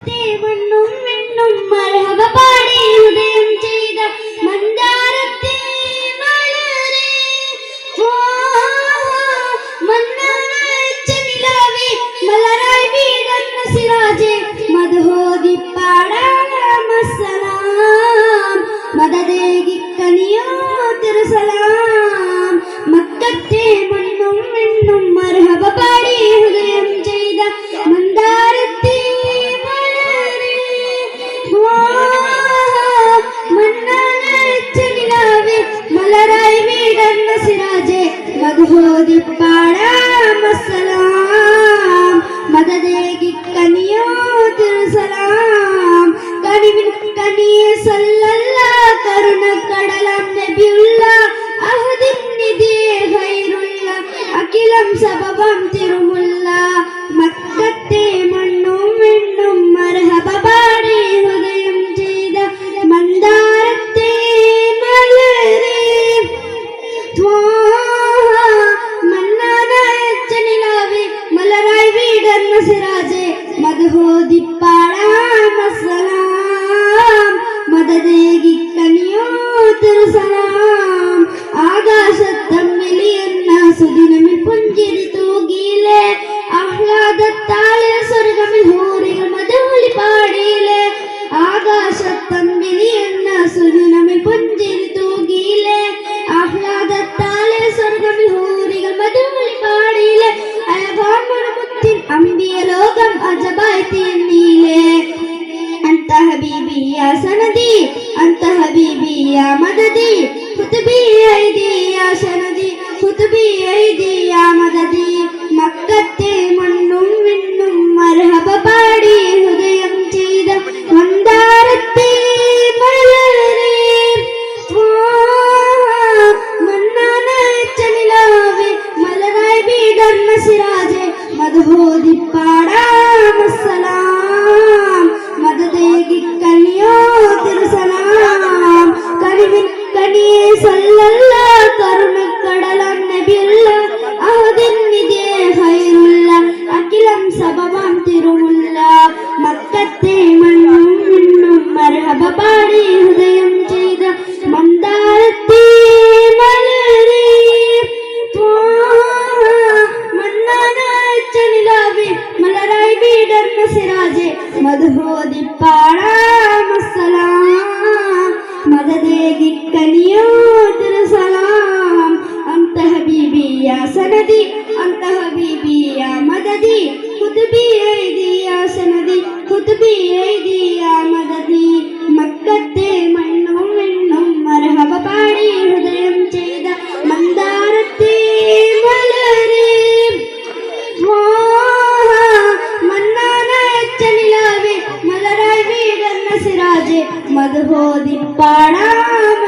മക്കത്തെ മണ്ണും വെണ്ണും മർഹബ പാടി ഉദയം ചെയ്ത മന്ദാരത്തെ മലരെ മന്നനച്ച നിലാവേ മലരായി വീടുന്ന സിറാജേ മദ്ഹോദി പാടാം അസ്സലാം മദദേകി കനിയോ തിരുസലാം മക്കത്തെ മണ്ണും വെണ്ണും മർഹബ പാടി ഉദയം ചെയ്ത മന്ദാരത്തെ മലരെ മന്നനച്ച നിലാവേ മലരായി വീടുന്ന സിറാജേ മദ്ഹോദി പാടാം അസ്സലാം മദദേകി കനിയോ തിരുസലാം കനിവിൻ കനിയെ സല്ലല്ലാഹ് കരുണക്കടലാം നബിയുള്ള അഹദിൻ നിധിയെ ഖൈറുള്ള അഖിലം സബബം തിരുമുല്ല മക്കത്തെ മണ്ണും വെണ്ണും മർഹബ പാടി ഹൃദയം ചെയ്ത മന്ദാരത്തെ മലരെ മന്നനച്ച നിലാവേ മലരായി വീടുന്ന സിറാജേ മദ്ഹോദി പാടാം അസ്സലാം മദദേകി കനിയോ തിരുസലാം ആകാശത്തമ്മിലിയെന്ന സുദിനമിൽ പുഞ്ചിരി തൂകിയിലെ ആഹ്ലാദത്താലെ സ്വർഗമിൽ ഹൂറികൾ മധുവിളി പാടിയിലെ ആകാശത്തമ്മിലിയെന്ന സുദിനമിൽ പുഞ്ചിരി തൂകിയിലെ ആഹ്ലാദത്താലെ സ്വർഗമിൽ ഹൂറികൾ മധുവിളി പാടിയിലെ അഴകാമുത്തിൻ അമ്പിയ ലോകം അജബായി തീർന്നില്ലേ أنت حبيبي يا سندي أنت حبيبي يا مددي خذ بيدي يا سندي خذ بيدي يا مددي മക്കത്തെ മണ്ണും വെണ്ണും മർഹബ പാടി ഹൃദയം ചെയ്ത മന്ദാരത്തെ മലരെ മന്നനച്ച നിലാവേ മലരായി വീടുന്ന സിറാജേ മദ്ഹോദി പാടാം അസ്സലാം മദദേകി കനിയോ തിരുസലാം കനിവിൻ കനിയെ സല്ലല്ലാഹ് കരുണക്കടലാം നബിയുള്ള അഹദിൻ നിധിയെ ഖൈറുള്ള അഖിലം സബബം തിരുമുല്ല മക്കത്തെ മണ്ണും വെണ്ണും മർഹബ പാടി ഹൃദയം ചെയ്ത മന്ദാരത്തെ മലരെ മന്നനച്ച നിലാവേ മലരായി വീടുന്ന സിറാജേ മദ്ഹോദി പാടാം അസ്സലാം മദദേകി കനിയോ തിരുസലാം അന്ത ഹബീബി യാ സനദി അന്ത ഹബീബി യാ മദദി ഖുദ് ബിയദി യാ സനദി ഖുദ് ബിയദി യാ മദദി മക്കത്തെ മണ്ണും വെണ്ണും മർഹബ പാടി ഹൃദയം ചെയ്ത മന്ദാരത്തെ മലരെ മന്നനച്ച നിലാവേ മലരായി വീടുന്ന സിറാജേ മദ്ഹോദി പാടാം